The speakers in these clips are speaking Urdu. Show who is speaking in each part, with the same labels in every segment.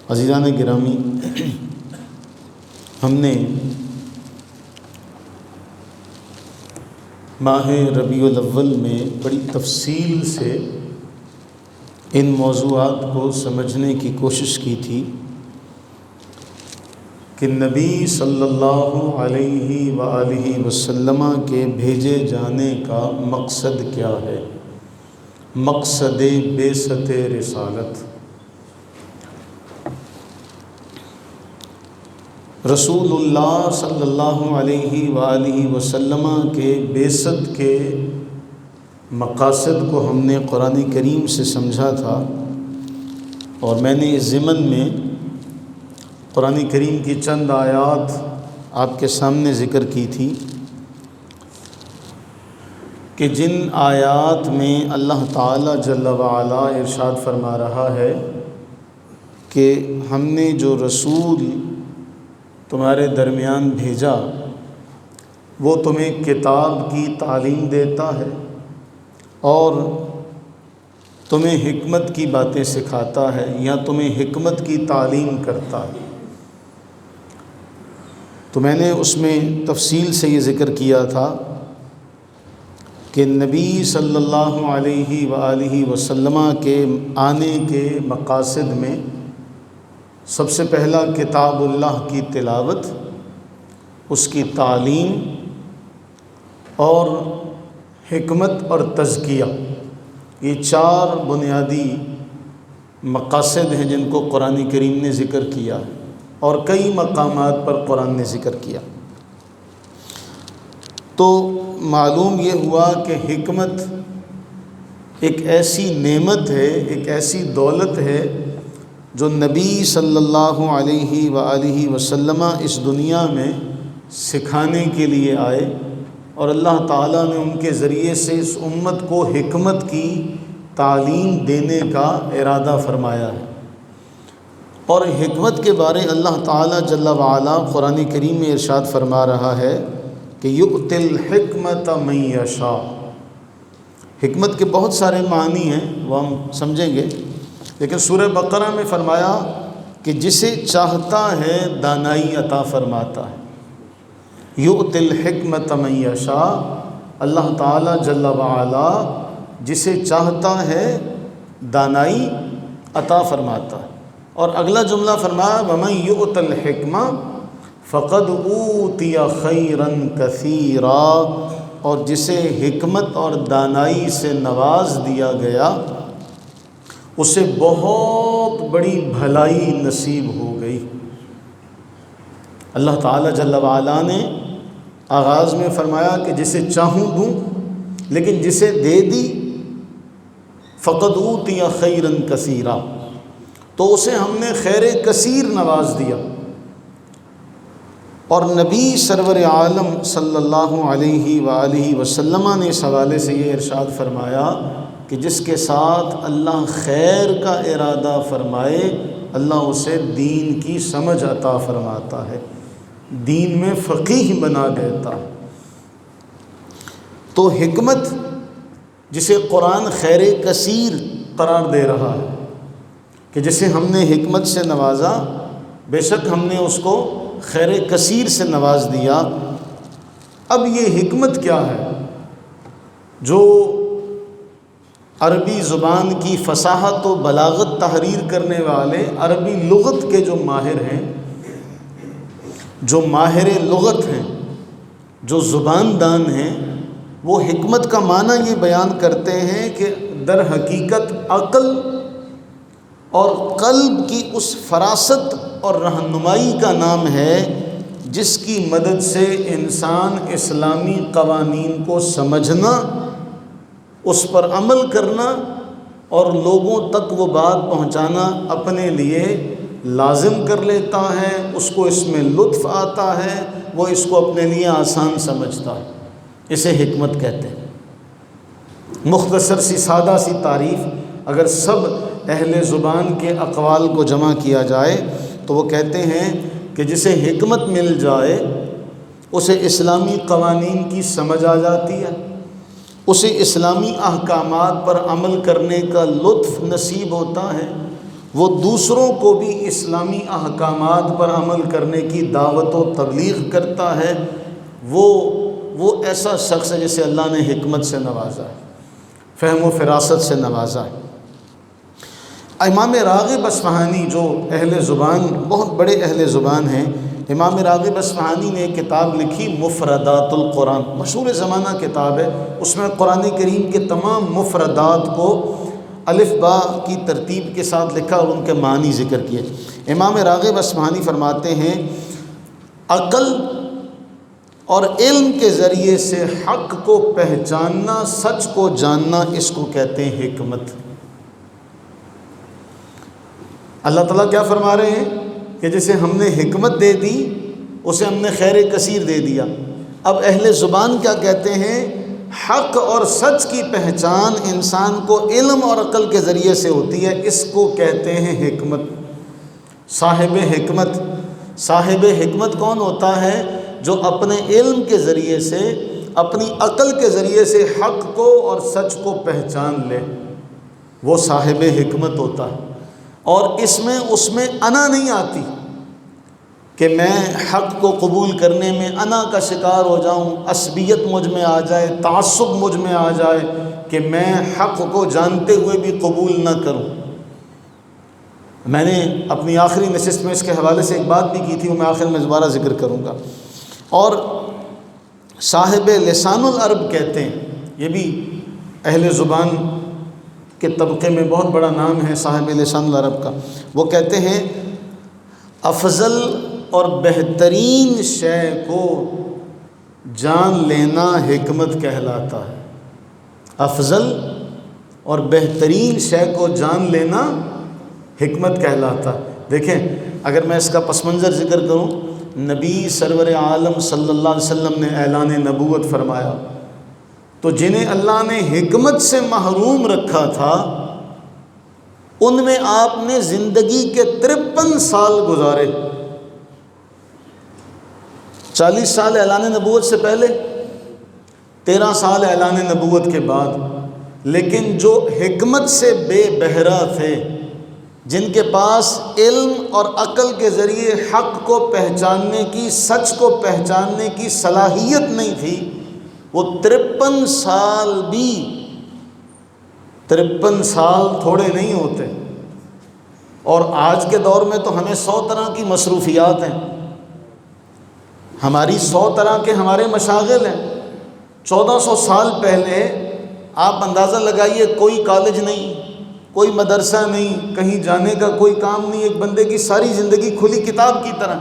Speaker 1: عزیزان گرامی، ہم نے ماہ ربیع الاول میں بڑی تفصیل سے ان موضوعات کو سمجھنے کی کوشش کی تھی کہ نبی صلی اللہ علیہ وآلہ وسلم کے بھیجے جانے کا مقصد کیا ہے، مقصد بعثت رسالت۔ رسول اللہ صلی اللہ علیہ وآلہ وسلم کے بعثت کے مقاصد کو ہم نے قرآن کریم سے سمجھا تھا، اور میں نے اس ضمن میں قرآن کریم کی چند آیات آپ کے سامنے ذکر کی تھی کہ جن آیات میں اللہ تعالی جل وعلا ارشاد فرما رہا ہے کہ ہم نے جو رسول تمہارے درمیان بھیجا وہ تمہیں کتاب کی تعلیم دیتا ہے اور تمہیں حکمت کی باتیں سکھاتا ہے یا تمہیں حکمت کی تعلیم کرتا ہے۔ تو میں نے اس میں تفصیل سے یہ ذکر کیا تھا کہ نبی صلی اللہ علیہ وآلہ وسلم کے آنے کے مقاصد میں سب سے پہلا کتاب اللہ کی تلاوت، اس کی تعلیم اور حکمت اور تزکیہ، یہ چار بنیادی مقاصد ہیں جن کو قرآن کریم نے ذکر کیا اور کئی مقامات پر قرآن نے ذکر کیا۔ تو معلوم یہ ہوا کہ حکمت ایک ایسی نعمت ہے، ایک ایسی دولت ہے جو نبی صلی اللہ علیہ وآلہ وسلم اس دنیا میں سکھانے کے لیے آئے، اور اللہ تعالیٰ نے ان کے ذریعے سے اس امت کو حکمت کی تعلیم دینے کا ارادہ فرمایا ہے۔ اور حکمت کے بارے اللہ تعالیٰ جل وعلا قرآن کریم میں ارشاد فرما رہا ہے کہ یؤتی الحکمت من یشاء۔ حکمت کے بہت سارے معنی ہیں، وہ ہم سمجھیں گے، لیکن سورہ بقرہ میں فرمایا کہ جسے چاہتا ہے دانائی عطا فرماتا ہے۔ یؤتی الحکمت من یشاء، اللہ تعالی جل وعلا جسے چاہتا ہے دانائی عطا فرماتا ہے۔ اور اگلا جملہ فرمایا ومن یؤت الحکمہ فقد اوتی خیرا کثیرا، اور جسے حکمت اور دانائی سے نواز دیا گیا اسے بہت بڑی بھلائی نصیب ہو گئی۔ اللہ تعالیٰ جل وعلا نے آغاز میں فرمایا کہ جسے چاہوں دوں، لیکن جسے دے دی فقد اوتی خیرا کثیرا، تو اسے ہم نے خیر کثیر نواز دیا۔ اور نبی سرور عالم صلی اللہ علیہ وآلہ وسلم نے اس حوالے سے یہ ارشاد فرمایا کہ جس کے ساتھ اللہ خیر کا ارادہ فرمائے اللہ اسے دین کی سمجھ عطا فرماتا ہے، دین میں فقیہ بنا دیتا ہے۔ تو حکمت جسے قرآن خیر کثیر قرار دے رہا ہے کہ جسے ہم نے حکمت سے نوازا، بے شک ہم نے اس کو خیر کثیر سے نواز دیا۔ اب یہ حکمت کیا ہے؟ جو عربی زبان کی فصاحت و بلاغت تحریر کرنے والے، عربی لغت کے جو ماہر ہیں، جو ماہر لغت ہیں، جو زبان دان ہیں، وہ حکمت کا معنی یہ بیان کرتے ہیں کہ در حقیقت عقل اور قلب کی اس فراست اور رہنمائی کا نام ہے جس کی مدد سے انسان اسلامی قوانین کو سمجھنا، اس پر عمل کرنا اور لوگوں تک وہ بات پہنچانا اپنے لیے لازم کر لیتا ہے، اس کو اس میں لطف آتا ہے، وہ اس کو اپنے لیے آسان سمجھتا ہے، اسے حکمت کہتے ہیں۔ مختصر سی سادہ سی تعریف اگر سب اہل زبان کے اقوال کو جمع کیا جائے تو وہ کہتے ہیں کہ جسے حکمت مل جائے اسے اسلامی قوانین کی سمجھ آ جاتی ہے، اسے اسلامی احکامات پر عمل کرنے کا لطف نصیب ہوتا ہے، وہ دوسروں کو بھی اسلامی احکامات پر عمل کرنے کی دعوت و تبلیغ کرتا ہے، وہ ایسا شخص ہے جسے اللہ نے حکمت سے نوازا ہے، فہم و فراست سے نوازا ہے۔ امام راغب اصفہانی جو اہل زبان، بہت بڑے اہل زبان ہیں، امام راغب اصفہانی نے ایک کتاب لکھی مفردات القرآن، مشہور زمانہ کتاب ہے، اس میں قرآن کریم کے تمام مفردات کو الف با کی ترتیب کے ساتھ لکھا اور ان کے معنی ذکر کیے۔ امام راغب اصفہانی فرماتے ہیں عقل اور علم کے ذریعے سے حق کو پہچاننا، سچ کو جاننا، اس کو کہتے ہیں حکمت۔ اللہ تعالیٰ کیا فرما رہے ہیں کہ جسے ہم نے حکمت دے دی اسے ہم نے خیر کثیر دے دیا۔ اب اہل زبان کیا کہتے ہیں؟ حق اور سچ کی پہچان انسان کو علم اور عقل کے ذریعے سے ہوتی ہے، اس کو کہتے ہیں حکمت، صاحب حکمت۔ صاحب حکمت کون ہوتا ہے؟ جو اپنے علم کے ذریعے سے، اپنی عقل کے ذریعے سے حق کو اور سچ کو پہچان لے، وہ صاحب حکمت ہوتا ہے۔ اور اس میں انا نہیں آتی کہ میں حق کو قبول کرنے میں انا کا شکار ہو جاؤں، عصبیت مجھ میں آ جائے، تعصب مجھ میں آ جائے کہ میں حق کو جانتے ہوئے بھی قبول نہ کروں۔ میں نے اپنی آخری نشست میں اس کے حوالے سے ایک بات بھی کی تھی، وہ میں آخر میں دوبارہ ذکر کروں گا۔ اور صاحب لسان العرب کہتے ہیں، یہ بھی اہل زبان کے طبقے میں بہت بڑا نام ہے صاحب لسان العرب کا۔ وہ کہتے ہیں افضل اور بہترین شے کو جان لینا حکمت کہلاتا ہے۔ افضل اور بہترین شے کو جان لینا حکمت کہلاتا ہے۔ دیکھیں، اگر میں اس کا پس منظر ذکر کروں، نبی سرور عالم صلی اللہ علیہ وسلم نے اعلان نبوت فرمایا، تو جنہیں اللہ نے حکمت سے محروم رکھا تھا ان میں آپ نے زندگی کے 53 سال گزارے، 40 سال اعلان نبوت سے پہلے، 13 سال اعلان نبوت کے بعد۔ لیکن جو حکمت سے بے بہرا تھے، جن کے پاس علم اور عقل کے ذریعے حق کو پہچاننے کی، سچ کو پہچاننے کی صلاحیت نہیں تھی، وہ 53 سال بھی، 53 سال تھوڑے نہیں ہوتے۔ اور آج کے دور میں تو ہمیں 100 طرح کی مصروفیات ہیں، ہماری 100 طرح کے ہمارے مشاغل ہیں۔ 1400 سال پہلے آپ اندازہ لگائیے، کوئی کالج نہیں، کوئی مدرسہ نہیں، کہیں جانے کا کوئی کام نہیں، ایک بندے کی ساری زندگی کھلی کتاب کی طرح۔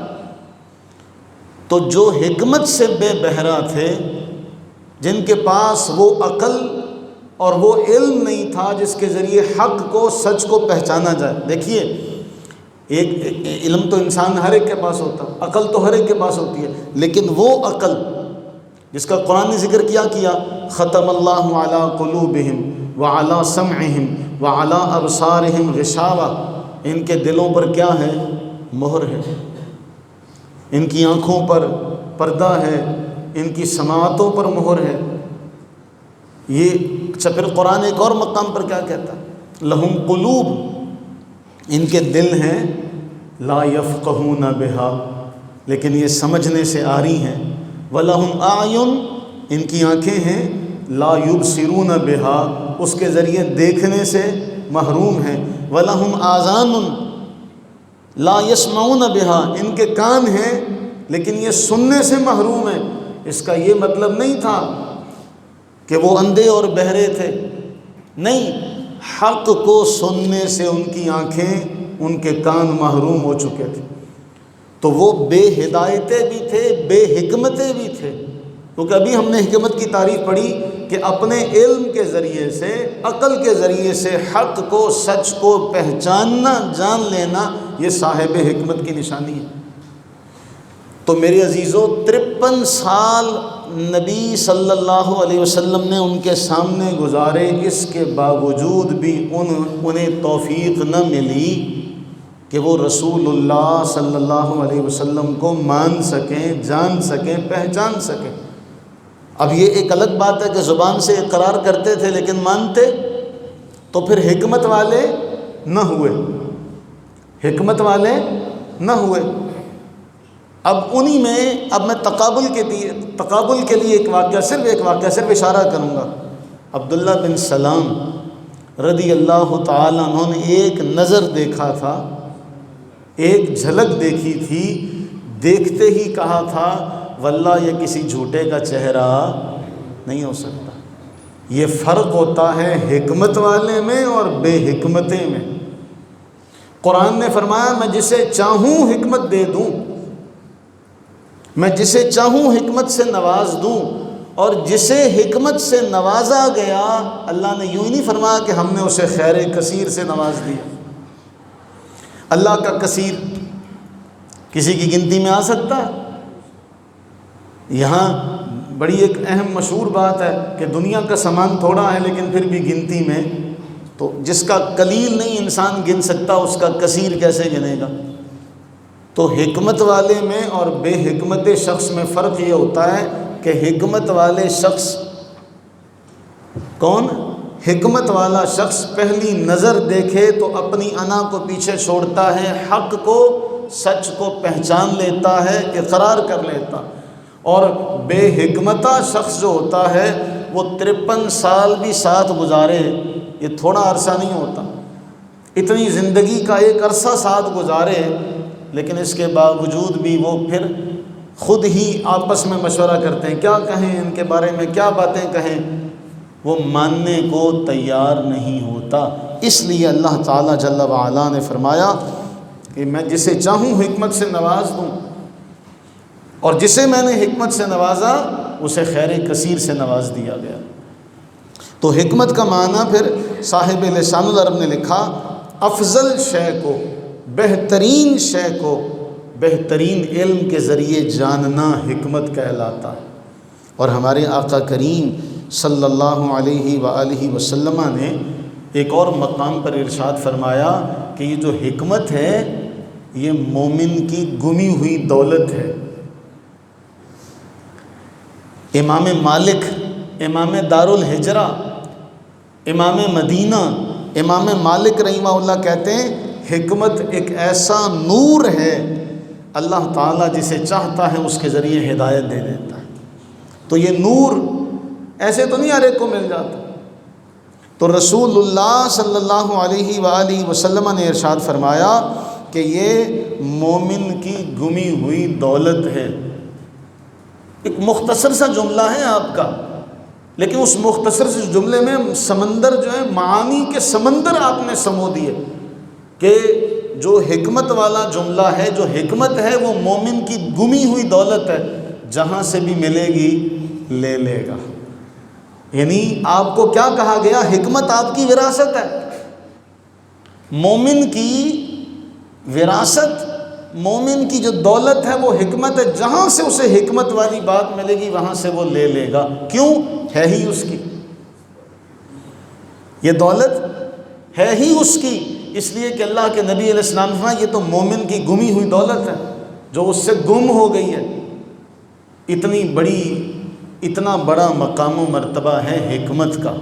Speaker 1: تو جو حکمت سے بے بہرا تھے، جن کے پاس وہ عقل اور وہ علم نہیں تھا جس کے ذریعے حق کو، سچ کو پہچانا جائے۔ دیکھیے، ایک علم تو انسان ہر ایک کے پاس ہوتا، عقل تو ہر ایک کے پاس ہوتی ہے، لیکن وہ عقل جس کا قرآن نے ذکر کیا ختم اللہ علی قلوبہم وعلی سمعہم وعلی ابصارہم غشاوہ، ان کے دلوں پر کیا ہے؟ مہر ہے، ان کی آنکھوں پر پردہ ہے، ان کی سماعتوں پر مہر ہے۔ یہ پھر قرآن ایک اور مقام پر کیا کہتا ہے؟ لہم قلوب، ان کے دل ہیں، لا یفقہون بہا، لیکن یہ سمجھنے سے آری ہیں، وَلَهُمْ أَعْيُنٌ، ان کی آنکھیں ہیں، لا یبصرون بہا، اس کے ذریعے دیکھنے سے محروم ہیں، وَلَهُمْ آذَانٌ لا یسمعون بہا، ان کے کان ہیں لیکن یہ سننے سے محروم ہیں۔ اس کا یہ مطلب نہیں تھا کہ وہ اندھے اور بہرے تھے، نہیں، حق کو سننے سے ان کی آنکھیں، ان کے کان محروم ہو چکے تھے۔ تو وہ بے ہدایتیں بھی تھے، بے حکمتیں بھی تھے، کیونکہ ابھی ہم نے حکمت کی تعریف پڑھی کہ اپنے علم کے ذریعے سے، عقل کے ذریعے سے حق کو، سچ کو پہچاننا، جان لینا، یہ صاحب حکمت کی نشانی ہے۔ تو میرے عزیزو، 53 سال نبی صلی اللہ علیہ وسلم نے ان کے سامنے گزارے، اس کے باوجود بھی انہیں توفیق نہ ملی کہ وہ رسول اللہ صلی اللہ علیہ وسلم کو مان سکیں، جان سکیں، پہچان سکیں۔ اب یہ ایک الگ بات ہے کہ زبان سے اقرار کرتے تھے لیکن مانتے، تو پھر حکمت والے نہ ہوئے۔ حکمت والے نہ ہوئے۔ اب انہی میں میں تقابل کے لیے ایک واقعہ صرف اشارہ کروں گا۔ عبداللہ بن سلام رضی اللہ تعالیٰ عنہ نے ایک نظر دیکھا تھا، ایک جھلک دیکھی تھی، دیکھتے ہی کہا تھا واللہ یہ کسی جھوٹے کا چہرہ نہیں ہو سکتا۔ یہ فرق ہوتا ہے حکمت والے میں اور بے حکمتے میں۔ قرآن نے فرمایا میں جسے چاہوں حکمت دے دوں، میں جسے چاہوں حکمت سے نواز دوں، اور جسے حکمت سے نوازا گیا اللہ نے یوں ہی نہیں فرمایا کہ ہم نے اسے خیر کثیر سے نواز دیا۔ اللہ کا کثیر کسی کی گنتی میں آ سکتا ہے؟ یہاں بڑی ایک اہم مشہور بات ہے کہ دنیا کا سامان تھوڑا ہے لیکن پھر بھی گنتی میں، تو جس کا قلیل نہیں انسان گن سکتا اس کا کثیر کیسے گنے گا؟ تو حکمت والے میں اور بے حکمت شخص میں فرق یہ ہوتا ہے کہ حکمت والے شخص کون؟ حکمت والا شخص پہلی نظر دیکھے تو اپنی انا کو پیچھے چھوڑتا ہے، حق کو سچ کو پہچان لیتا ہے، اقرار کر لیتا۔ اور بے حکمتہ شخص جو ہوتا ہے وہ 53 سال بھی ساتھ گزارے، یہ تھوڑا عرصہ نہیں ہوتا، اتنی زندگی کا ایک عرصہ ساتھ گزارے، لیکن اس کے باوجود بھی وہ پھر خود ہی آپس میں مشورہ کرتے ہیں کیا کہیں ان کے بارے میں، کیا باتیں کہیں، وہ ماننے کو تیار نہیں ہوتا۔ اس لیے اللہ تعالیٰ جل وعلا نے فرمایا کہ میں جسے چاہوں حکمت سے نواز دوں، اور جسے میں نے حکمت سے نوازا اسے خیر کثیر سے نواز دیا گیا۔ تو حکمت کا معنی پھر صاحب لسان العرب نے لکھا افضل شے کو، بہترین شے کو بہترین علم کے ذریعے جاننا حکمت کہلاتا ہے۔ اور ہمارے آقا کریم صلی اللہ علیہ وآلہ وسلم نے ایک اور مقام پر ارشاد فرمایا کہ یہ جو حکمت ہے یہ مومن کی گمی ہوئی دولت ہے۔ امام مالک، امام دار الہجرہ، امام مدینہ، امام مالک رحمہ اللہ کہتے ہیں حکمت ایک ایسا نور ہے اللہ تعالیٰ جسے چاہتا ہے اس کے ذریعے ہدایت دے دیتا ہے۔ تو یہ نور ایسے تو نہیں ہر ایک کو مل جاتا۔ تو رسول اللہ صلی اللہ علیہ وآلہ وسلم نے ارشاد فرمایا کہ یہ مومن کی گمی ہوئی دولت ہے۔ ایک مختصر سا جملہ ہے آپ کا، لیکن اس مختصر سے جملے میں سمندر جو ہے، معانی کے سمندر آپ نے سمو دیے کہ جو حکمت والا جملہ ہے، جو حکمت ہے وہ مومن کی گمی ہوئی دولت ہے، جہاں سے بھی ملے گی لے لے گا۔ یعنی آپ کو کیا کہا گیا؟ حکمت آپ کی وراثت ہے۔ مومن کی وراثت، مومن کی جو دولت ہے وہ حکمت ہے، جہاں سے اسے حکمت والی بات ملے گی وہاں سے وہ لے لے گا۔ کیوں؟ ہے ہی اس کی، یہ دولت ہے ہی اس کی، اس لیے کہ اللہ کے نبی علیہ السلام نے فرمایا یہ تو مومن کی گمی ہوئی دولت ہے جو اس سے گم ہو گئی ہے۔ اتنا بڑا مقام و مرتبہ ہے حکمت کا۔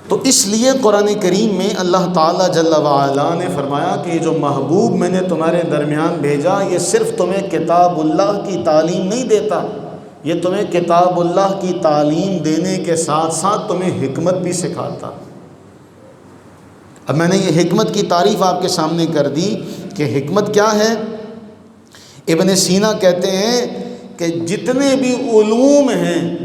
Speaker 1: تو اس لیے قرآن کریم میں اللہ تعالیٰ جل وعلا نے فرمایا کہ یہ جو محبوب میں نے تمہارے درمیان بھیجا یہ صرف تمہیں کتاب اللہ کی تعلیم نہیں دیتا، یہ تمہیں کتاب اللہ کی تعلیم دینے کے ساتھ ساتھ تمہیں حکمت بھی سکھاتا۔ اب میں نے یہ حکمت کی تعریف آپ کے سامنے کر دی کہ حکمت کیا ہے۔ ابن سینا کہتے ہیں کہ جتنے بھی علوم ہیں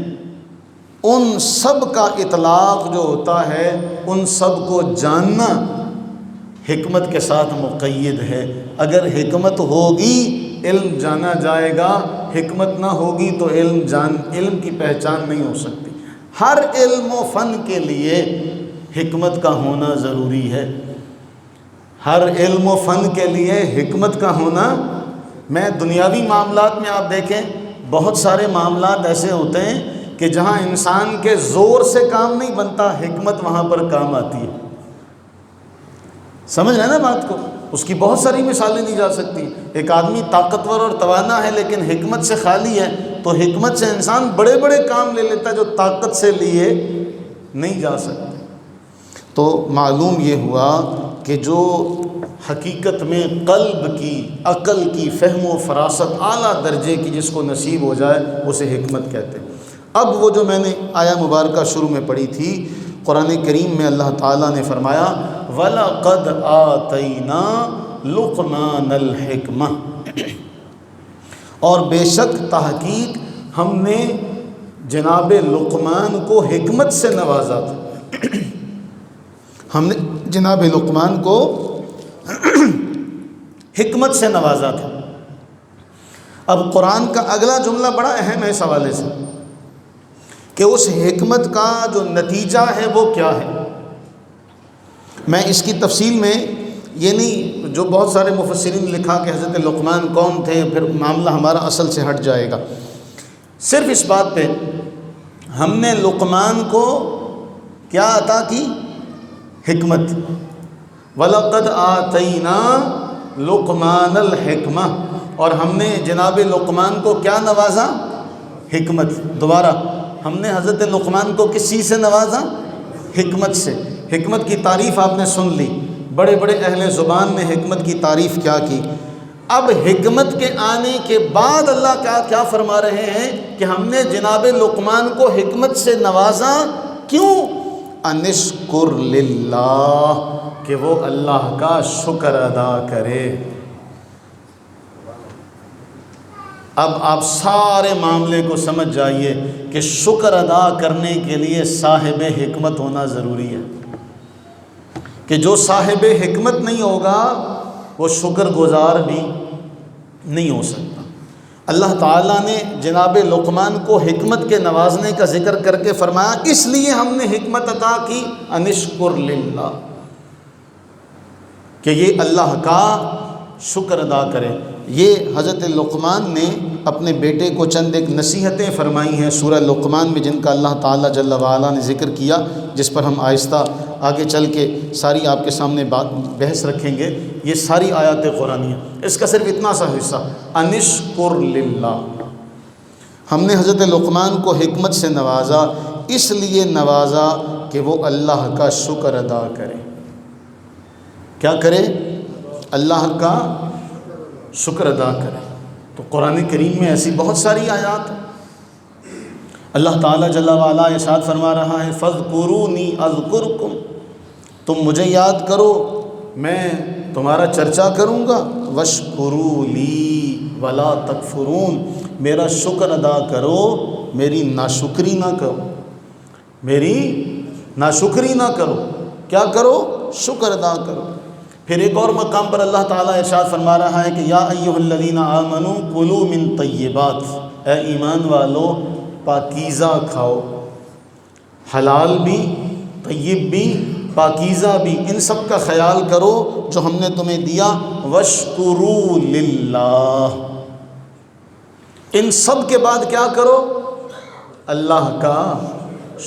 Speaker 1: ان سب کا اطلاق جو ہوتا ہے ان سب کو جاننا حکمت کے ساتھ مقید ہے۔ اگر حکمت ہوگی علم جانا جائے گا، حکمت نہ ہوگی تو علم کی پہچان نہیں ہو سکتی۔ ہر علم و فن کے لیے حکمت کا ہونا ضروری ہے، ہر علم و فن کے لیے حکمت کا ہونا۔ میں دنیاوی معاملات میں آپ دیکھیں بہت سارے معاملات ایسے ہوتے ہیں کہ جہاں انسان کے زور سے کام نہیں بنتا، حکمت وہاں پر کام آتی ہے۔ سمجھ رہے نا بات کو؟ اس کی بہت ساری مثالیں دی جا سکتی۔ ایک آدمی طاقتور اور توانا ہے لیکن حکمت سے خالی ہے، تو حکمت سے انسان بڑے بڑے کام لے لیتا ہے جو طاقت سے لیے نہیں جا سکتے۔ تو معلوم یہ ہوا کہ جو حقیقت میں قلب کی، عقل کی فہم و فراست اعلیٰ درجے کی جس کو نصیب ہو جائے اسے حکمت کہتے ہیں۔ اب وہ جو میں نے آیا مبارکہ شروع میں پڑھی تھی، قرآن کریم میں اللہ تعالیٰ نے فرمایا وَلَقَدْ آتَيْنَا لُقْمَانَ الْحِكْمَةَ، اور بے شک تحقیق ہم نے جناب لقمان کو حکمت سے نوازا تھا۔ ہم نے جناب لقمان کو حکمت سے نوازا تھا۔ اب قرآن کا اگلا جملہ بڑا اہم ہے اس حوالے سے کہ اس حکمت کا جو نتیجہ ہے وہ کیا ہے۔ میں اس کی تفصیل میں یہ نہیں، جو بہت سارے مفسرین نے لکھا کہ حضرت لقمان کون تھے، پھر معاملہ ہمارا اصل سے ہٹ جائے گا۔ صرف اس بات پہ ہم نے لقمان کو کیا عطا کی؟ حکمت۔ وَلَقَدْ آتَيْنَا لُقْمَانَ الْحِكْمَةَ، اور ہم نے جناب لقمان کو کیا نوازا؟ حکمت۔ دوبارہ ہم نے حضرت لقمان کو کس چیز سے نوازا؟ حکمت سے۔ حکمت کی تعریف آپ نے سن لی، بڑے بڑے اہل زبان نے حکمت کی تعریف کیا کی۔ اب حکمت کے آنے کے بعد اللہ کیا فرما رہے ہیں کہ ہم نے جناب لقمان کو حکمت سے نوازا، کیوں؟ انشکر للہ، کہ وہ اللہ کا شکر ادا کرے۔ اب آپ سارے معاملے کو سمجھ جائیے کہ شکر ادا کرنے کے لیے صاحب حکمت ہونا ضروری ہے، کہ جو صاحب حکمت نہیں ہوگا وہ شکر گزار بھی نہیں ہو سکتا۔ اللہ تعالیٰ نے جناب لقمان کو حکمت کے نوازنے کا ذکر کر کے فرمایا اس لیے ہم نے حکمت عطا کی، انشکر للہ، کہ یہ اللہ کا شکر ادا کرے۔ یہ حضرت لقمان نے اپنے بیٹے کو چند ایک نصیحتیں فرمائی ہیں سورہ لقمان میں، جن کا اللہ تعالیٰ جل وعلا نے ذکر کیا، جس پر ہم آہستہ آگے چل کے ساری آپ کے سامنے بحث رکھیں گے۔ یہ ساری آیات قرآنیہ، اس کا صرف اتنا سا حصہ، انشکر للہ، ہم نے حضرت لقمان کو حکمت سے نوازا، اس لیے نوازا کہ وہ اللہ کا شکر ادا کرے۔ کیا کرے؟ اللہ کا شکر ادا کرے۔ تو قرآن کریم میں ایسی بہت ساری آیات ہیں۔ اللہ تعالیٰ جل وعلا ارشاد فرما رہا ہے فَاذْكُرُونِي أَذْكُرْكُمْ، تم مجھے یاد کرو میں تمہارا چرچا کروں گا، وَاشْكُرُوا لِي وَلَا تَكْفُرُونَ، میرا شکر ادا کرو، میری ناشکری نہ کرو، میری ناشکری نہ کرو۔ کیا کرو؟ شکر ادا کرو۔ پھر ایک اور مقام پر اللہ تعالیٰ ارشاد فرما رہا ہے کہ یا ایھا الذین آمنوا کلوا من طیبات، اے ایمان والو پاکیزہ کھاؤ، حلال بھی، طیب بھی، پاکیزہ بھی، ان سب کا خیال کرو جو ہم نے تمہیں دیا، واشکروا للہ، ان سب کے بعد کیا کرو؟ اللہ کا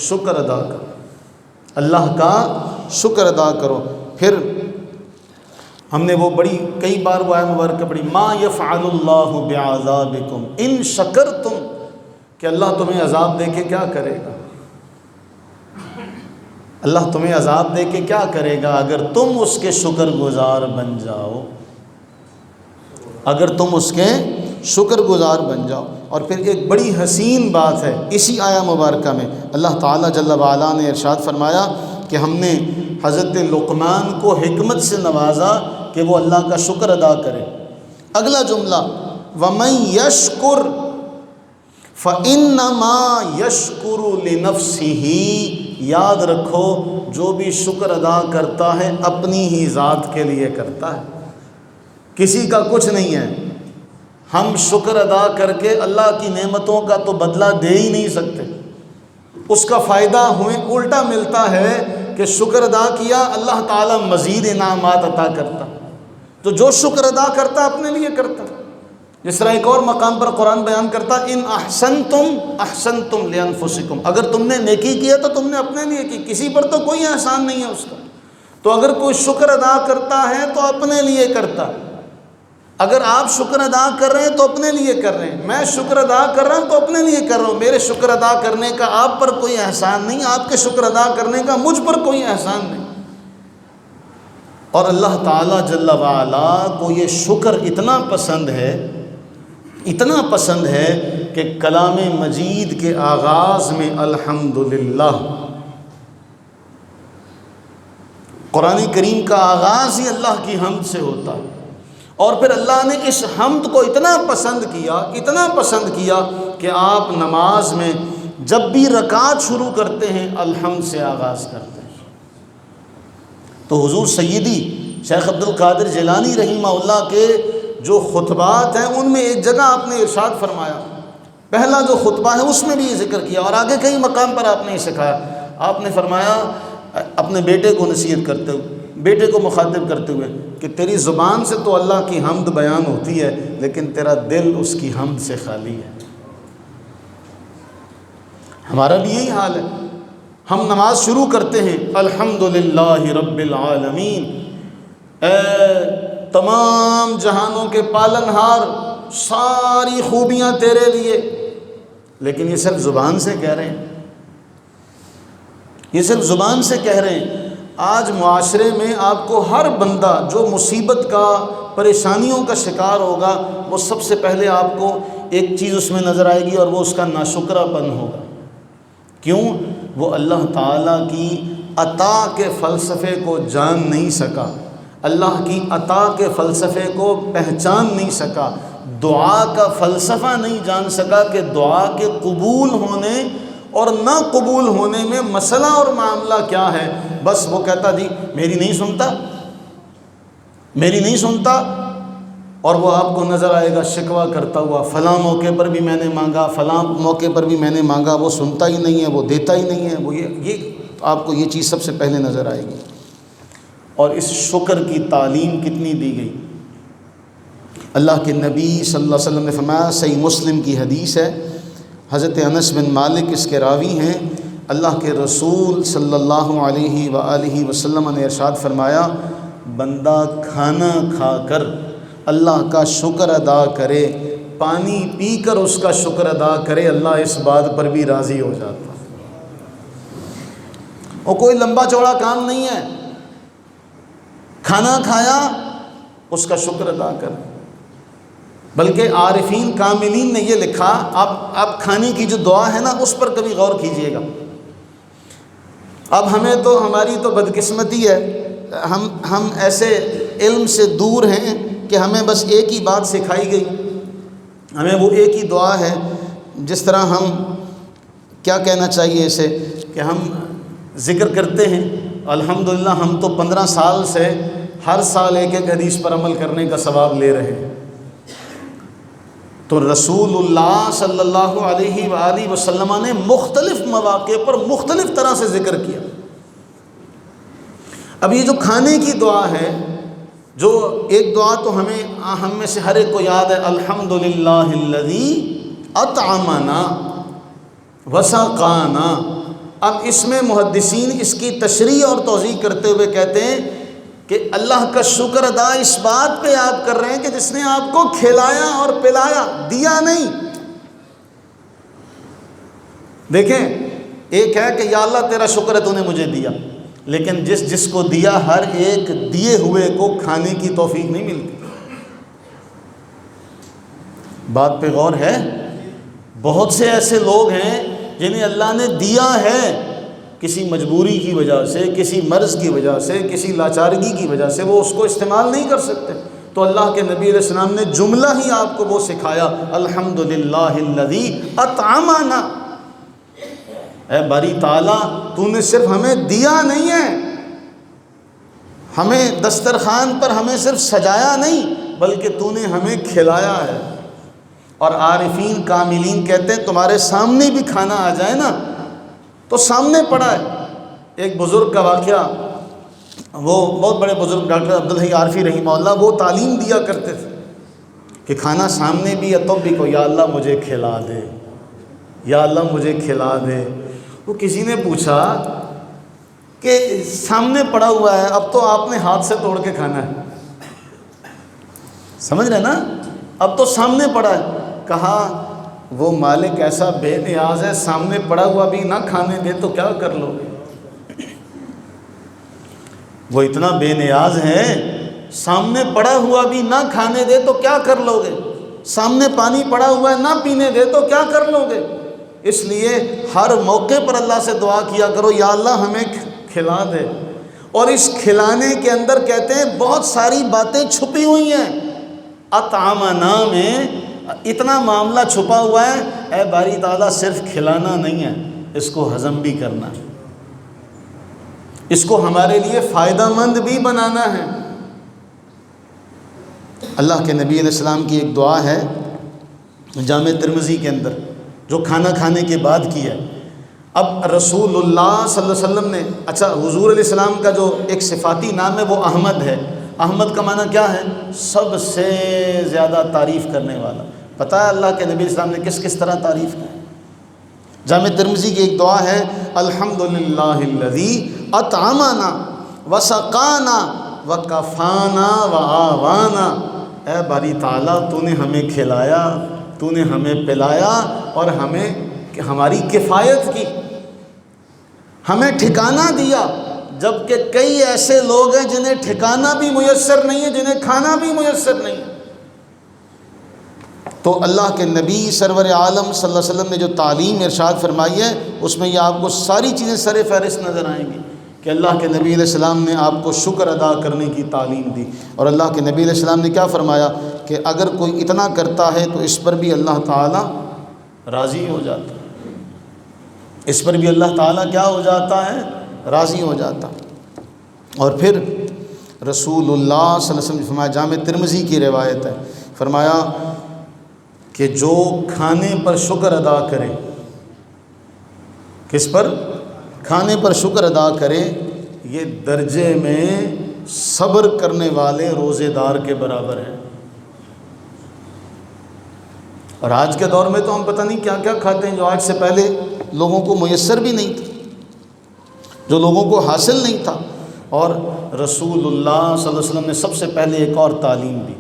Speaker 1: شکر ادا کرو، اللہ کا شکر ادا کرو۔ پھر ہم نے وہ بڑی کئی بار وہ آیت مبارکہ پڑھی، ما یفعل اللہ بعذابکم ان شکرتم، کہ اللہ تمہیں عذاب دے کے کیا کرے گا؟ اللہ تمہیں عذاب دے کے کیا کرے گا اگر تم اس کے شکر گزار بن جاؤ، اگر تم اس کے شکر گزار بن جاؤ۔ اور پھر ایک بڑی حسین بات ہے اسی آیہ مبارکہ میں، اللہ تعالیٰ جل وعلا نے ارشاد فرمایا کہ ہم نے حضرت لقمان کو حکمت سے نوازا کہ وہ اللہ کا شکر ادا کرے۔ اگلا جملہ وَمَن يَشْكُرْ فَإِنَّمَا يَشْكُرُ لِنَفْسِهِ، یاد رکھو جو بھی شکر ادا کرتا ہے اپنی ہی ذات کے لیے کرتا ہے، کسی کا کچھ نہیں ہے۔ ہم شکر ادا کر کے اللہ کی نعمتوں کا تو بدلہ دے ہی نہیں سکتے، اس کا فائدہ ہمیں الٹا ملتا ہے کہ شکر ادا کیا اللہ تعالیٰ مزید انعامات عطا کرتا۔ تو جو شکر ادا کرتا اپنے لیے کرتا، جس طرح ایک اور مقام پر قرآن بیان کرتا ان احسنتم احسنتم لانفسکم، اگر تم نے نیکی کیا تو تم نے اپنے لیے کی، کسی پر تو کوئی احسان نہیں ہے اس کا۔ تو اگر کوئی شکر ادا کرتا ہے تو اپنے لیے کرتا ہے، اگر آپ شکر ادا کر رہے ہیں تو اپنے لیے کر رہے ہیں، میں شکر ادا کر رہا ہوں تو اپنے لیے کر رہا ہوں، میرے شکر ادا کرنے کا آپ پر کوئی احسان نہیں، آپ کے شکر ادا کرنے کا مجھ پر کوئی احسان نہیں۔ اور اللہ تعالیٰ جل وعلا کو یہ شکر اتنا پسند ہے کہ کلام مجید کے آغاز میں الحمدللہ، قرآن کریم کا آغاز ہی اللہ کی حمد سے ہوتا ہے، اور پھر اللہ نے اس حمد کو اتنا پسند کیا کہ آپ نماز میں جب بھی رکعت شروع کرتے ہیں الحمد سے آغاز کرتے ہیں۔ تو حضور سیدی شیخ عبد القادر جیلانی رحمہ اللہ کے جو خطبات ہیں ان میں ایک جگہ آپ نے ارشاد فرمایا، پہلا جو خطبہ ہے اس میں بھی یہ ذکر کیا، اور آگے کئی مقام پر آپ نے یہ سکھایا۔ آپ نے فرمایا اپنے بیٹے کو نصیحت کرتے ہوئے، بیٹے کو مخاطب کرتے ہوئے، کہ تیری زبان سے تو اللہ کی حمد بیان ہوتی ہے لیکن تیرا دل اس کی حمد سے خالی ہے۔ ہمارا بھی یہی حال ہے، ہم نماز شروع کرتے ہیں الحمدللہ رب العالمین، اے تمام جہانوں کے پالنہار، ساری خوبیاں تیرے لیے، لیکن یہ صرف زبان سے کہہ رہے ہیں، یہ صرف زبان سے کہہ رہے ہیں۔ آج معاشرے میں آپ کو ہر بندہ جو مصیبت کا، پریشانیوں کا شکار ہوگا، وہ سب سے پہلے آپ کو ایک چیز اس میں نظر آئے گی، اور وہ اس کا ناشکرہ پن ہوگا۔ کیوں؟ وہ اللہ تعالیٰ کی عطا کے فلسفے کو جان نہیں سکا، اللہ کی عطا کے فلسفے کو پہچان نہیں سکا، دعا کا فلسفہ نہیں جان سکا کہ دعا کے قبول ہونے اور نہ قبول ہونے میں مسئلہ اور معاملہ کیا ہے۔ بس وہ کہتا جی میری نہیں سنتا، اور وہ آپ کو نظر آئے گا شکوہ کرتا ہوا، فلاں موقع پر بھی میں نے مانگا، فلاں موقع پر بھی میں نے مانگا، وہ سنتا ہی نہیں ہے، وہ دیتا ہی نہیں ہے، وہ یہ آپ کو یہ چیز سب سے پہلے نظر آئے گی۔ اور اس شکر کی تعلیم کتنی دی گئی۔ اللہ کے نبی صلی اللہ علیہ وسلم نے فرمایا، صحیح مسلم کی حدیث ہے، حضرت انس بن مالک اس کے راوی ہیں، اللہ کے رسول صلی اللہ علیہ وآلہ وسلم نے ارشاد فرمایا، بندہ کھانا کھا کر اللہ کا شکر ادا کرے، پانی پی کر اس کا شکر ادا کرے، اللہ اس بات پر بھی راضی ہو جاتا۔ اور کوئی لمبا چوڑا کام نہیں ہے، کھانا کھایا اس کا شکر ادا کر۔ بلکہ عارفین کاملین نے یہ لکھا، آپ کھانے کی جو دعا ہے نا اس پر کبھی غور کیجئے گا۔ اب ہماری تو بدقسمتی ہے، ہم ایسے علم سے دور ہیں کہ ہمیں بس ایک ہی بات سکھائی گئی، ہمیں وہ ایک ہی دعا ہے، جس طرح ہم کیا کہنا چاہیے اسے، کہ ہم ذکر کرتے ہیں الحمدللہ، ہم تو 15 سال سے ہر سال ایک حدیث پر عمل کرنے کا ثواب لے رہے ہیں۔ تو رسول اللہ صلی اللہ علیہ وآلہ وسلم نے مختلف مواقع پر مختلف طرح سے ذکر کیا۔ اب یہ جو کھانے کی دعا ہے، جو ایک دعا تو ہم میں سے ہر ایک کو یاد ہے، الحمدللہ الذی اطعمنا وسقانا۔ اب اس میں محدثین اس کی تشریح اور توضیح کرتے ہوئے کہتے ہیں کہ اللہ کا شکر ادا اس بات پہ آپ کر رہے ہیں کہ جس نے آپ کو کھلایا اور پلایا، دیا نہیں۔ دیکھیں، ایک ہے کہ یا اللہ تیرا شکر ہے تو نے مجھے دیا، لیکن جس کو دیا ہر ایک دیے ہوئے کو کھانے کی توفیق نہیں ملتی۔ بات پہ غور ہے، بہت سے ایسے لوگ ہیں جنہیں اللہ نے دیا ہے، کسی مجبوری کی وجہ سے، کسی مرض کی وجہ سے، کسی لاچارگی کی وجہ سے وہ اس کو استعمال نہیں کر سکتے، تو اللہ کے نبی علیہ السلام نے جملہ ہی آپ کو وہ سکھایا، الحمدللہ الذی اطعمنا۔ اے باری تعالیٰ، تو نے صرف ہمیں دیا نہیں ہے، ہمیں دسترخوان پر ہمیں صرف سجایا نہیں، بلکہ تو نے ہمیں کھلایا ہے۔ اور عارفین کاملین کہتے ہیں تمہارے سامنے بھی کھانا آ جائے نا تو سامنے پڑا ہے۔ ایک بزرگ کا واقعہ، وہ بہت بڑے بزرگ ڈاکٹر عبدالحی عارفی رحمہ اللہ، وہ تعلیم دیا کرتے تھے کہ کھانا سامنے بھی ہے تو بھی کو یا اللہ مجھے کھلا دے، یا اللہ مجھے کھلا دے۔ وہ کسی نے پوچھا کہ سامنے پڑا ہوا ہے، اب تو آپ نے ہاتھ سے توڑ کے کھانا ہے، سمجھ رہے نا، اب تو سامنے پڑا ہے۔ کہا وہ مالک ایسا بے نیاز ہے، سامنے پڑا ہوا بھی نہ کھانے دے تو کیا کر لو گے۔ وہ اتنا بے نیاز ہے، سامنے پڑا ہوا بھی نہ کھانے دے تو کیا کر لو گے، سامنے پانی پڑا ہوا ہے نہ پینے دے تو کیا کر لو گے۔ اس لیے ہر موقع پر اللہ سے دعا کیا کرو، یا اللہ ہمیں کھلا دے۔ اور اس کھلانے کے اندر کہتے ہیں بہت ساری باتیں چھپی ہوئی ہیں، اطعمنا میں اتنا معاملہ چھپا ہوا ہے، اے باری تعالیٰ صرف کھلانا نہیں ہے، اس کو ہضم بھی کرنا ہے، اس کو ہمارے لیے فائدہ مند بھی بنانا ہے۔ اللہ کے نبی علیہ السلام کی ایک دعا ہے جامع ترمذی کے اندر، جو کھانا کھانے کے بعد کی ہے۔ اب رسول اللہ صلی اللہ علیہ وسلم نے، اچھا حضور علیہ السلام کا جو ایک صفاتی نام ہے وہ احمد ہے۔ احمد کا معنی کیا ہے؟ سب سے زیادہ تعریف کرنے والا۔ پتہ ہے اللہ کے نبی علیہ السلام نے کس کس طرح تعریف کی؟ جامع ترمذی کی ایک دعا ہے، الحمدللہ الذی اطعمنا وسقانا وکفانا وآوانا۔ اے باری تعالیٰ تو نے ہمیں کھلایا، تو نے ہمیں پلایا اور ہماری کفایت کی، ہمیں ٹھکانہ دیا، جبکہ کئی ایسے لوگ ہیں جنہیں ٹھکانہ بھی میسر نہیں ہے، جنہیں کھانا بھی میسر نہیں ہے۔ تو اللہ کے نبی سرور عالم صلی اللہ علیہ وسلم نے جو تعلیم ارشاد فرمائی ہے، اس میں یہ آپ کو ساری چیزیں سر فہرست نظر آئیں گی کہ اللہ کے نبی علیہ السلام نے آپ کو شکر ادا کرنے کی تعلیم دی۔ اور اللہ کے نبی علیہ السلام نے کیا فرمایا کہ اگر کوئی اتنا کرتا ہے تو اس پر بھی اللہ تعالیٰ راضی ہو جاتا ہے، اس پر بھی اللہ تعالیٰ کیا ہو جاتا ہے؟ راضی ہو جاتا۔ اور پھر رسول اللہ صلی اللہ علیہ وسلم نے فرمایا، جامع ترمذی کی روایت ہے، فرمایا کہ جو کھانے پر شکر ادا کرے، کس پر؟ کھانے پر شکر ادا کرے، یہ درجے میں صبر کرنے والے روزے دار کے برابر ہے۔ اور آج کے دور میں تو ہم پتہ نہیں کیا کیا کھاتے ہیں جو آج سے پہلے لوگوں کو میسر بھی نہیں تھا، جو لوگوں کو حاصل نہیں تھا۔ اور رسول اللہ صلی اللہ علیہ وسلم نے سب سے پہلے ایک اور تعلیم دی،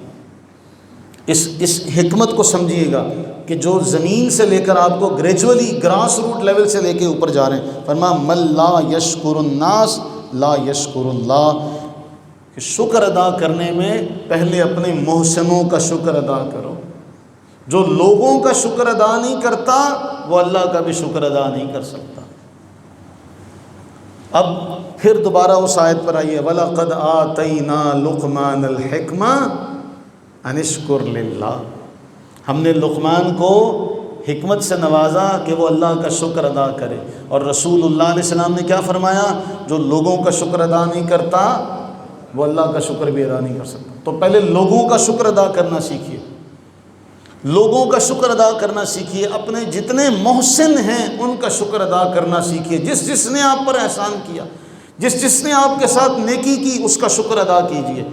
Speaker 1: اس حکمت کو سمجھیے گا کہ جو زمین سے لے کر آپ کو گریجولی گراس روٹ لیول سے لے کے اوپر جا رہے ہیں۔ فرمایا من لا یشکر الناس لا یشکر اللہ، کہ شکر ادا کرنے میں پہلے اپنے محسنوں کا شکر ادا کرو۔ جو لوگوں کا شکر ادا نہیں کرتا وہ اللہ کا بھی شکر ادا نہیں کر سکتا۔ اب پھر دوبارہ اس آیت پر آئیے، وَلَقَدْ آتَيْنَا لُقْمَانَ الْحِكْمَةَ أَنِ اشْكُرْ لِلَّهِ، ہم نے لقمان کو حکمت سے نوازا کہ وہ اللہ کا شکر ادا کرے۔ اور رسول اللہ علیہ السلام نے کیا فرمایا؟ جو لوگوں کا شکر ادا نہیں کرتا وہ اللہ کا شکر بھی ادا نہیں کر سکتا۔ تو پہلے لوگوں کا شکر ادا کرنا سیکھیے، لوگوں کا شکر ادا کرنا سیکھیے، اپنے جتنے محسن ہیں ان کا شکر ادا کرنا سیکھیے۔ جس نے آپ پر احسان کیا، جس نے آپ کے ساتھ نیکی کی، اس کا شکر ادا کیجیے۔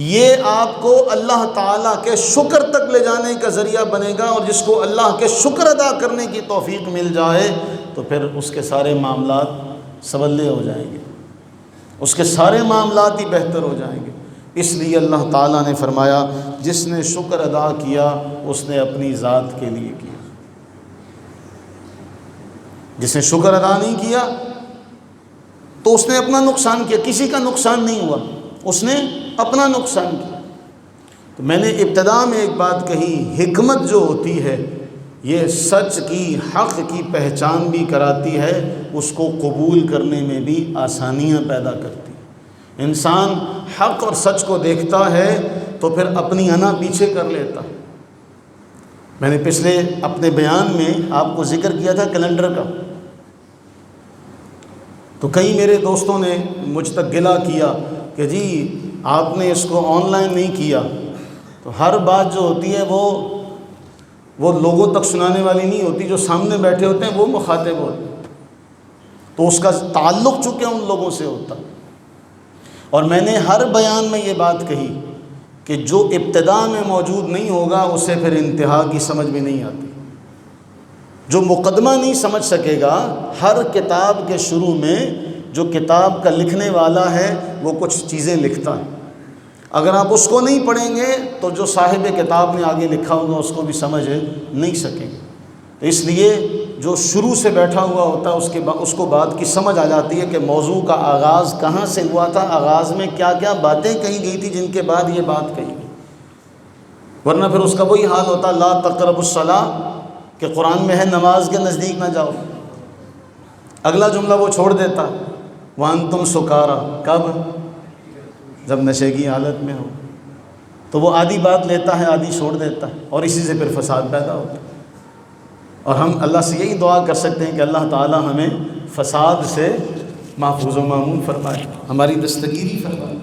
Speaker 1: یہ آپ کو اللہ تعالیٰ کے شکر تک لے جانے کا ذریعہ بنے گا، اور جس کو اللہ کے شکر ادا کرنے کی توفیق مل جائے تو پھر اس کے سارے معاملات سولے ہو جائیں گے، اس کے سارے معاملات ہی بہتر ہو جائیں گے۔ اس لیے اللہ تعالیٰ نے فرمایا جس نے شکر ادا کیا اس نے اپنی ذات کے لیے کیا، جس نے شکر ادا نہیں کیا تو اس نے اپنا نقصان کیا، کسی کا نقصان نہیں ہوا، اس نے اپنا نقصان کیا۔ تو میں نے ابتدا میں ایک بات کہی، حکمت جو ہوتی ہے یہ سچ کی، حق کی پہچان بھی کراتی ہے، اس کو قبول کرنے میں بھی آسانیاں پیدا کرتی ہے۔ انسان حق اور سچ کو دیکھتا ہے تو پھر اپنی انا پیچھے کر لیتا۔ میں نے پچھلے اپنے بیان میں آپ کو ذکر کیا تھا کیلنڈر کا، تو کئی میرے دوستوں نے مجھ تک گلہ کیا کہ جی آپ نے اس کو آن لائن نہیں کیا۔ تو ہر بات جو ہوتی ہے وہ لوگوں تک سنانے والی نہیں ہوتی، جو سامنے بیٹھے ہوتے ہیں وہ مخاطب ہوتے ہیں، تو اس کا تعلق چونکہ ان لوگوں سے ہوتا۔ اور میں نے ہر بیان میں یہ بات کہی کہ جو ابتدا میں موجود نہیں ہوگا اسے پھر انتہا کی سمجھ میں نہیں آتی۔ جو مقدمہ نہیں سمجھ سکے گا، ہر کتاب کے شروع میں جو کتاب کا لکھنے والا ہے وہ کچھ چیزیں لکھتا ہے، اگر آپ اس کو نہیں پڑھیں گے تو جو صاحب کتاب نے آگے لکھا ہوگا اس کو بھی سمجھ نہیں سکیں گے۔ تو اس لیے جو شروع سے بیٹھا ہوا ہوتا ہے اس کو بات کی سمجھ آ جاتی ہے کہ موضوع کا آغاز کہاں سے ہوا تھا، آغاز میں کیا کیا باتیں کہی گئی تھی جن کے بعد یہ بات کہی گئی۔ ورنہ پھر اس کا وہی حال ہوتا لا تقربوا الصلاۃ، کہ قرآن میں ہے نماز کے نزدیک نہ جاؤ، اگلا جملہ وہ چھوڑ دیتا وانتم سکارا، کب؟ جب نشے کی حالت میں ہو، تو وہ آدھی بات لیتا ہے آدھی چھوڑ دیتا ہے، اور اسی سے پھر فساد پیدا ہوتا ہے۔ اور ہم اللہ سے یہی دعا کر سکتے ہیں کہ اللہ تعالی ہمیں فساد سے محفوظ و مامون فرمائے، ہماری دستگیری فرمائے۔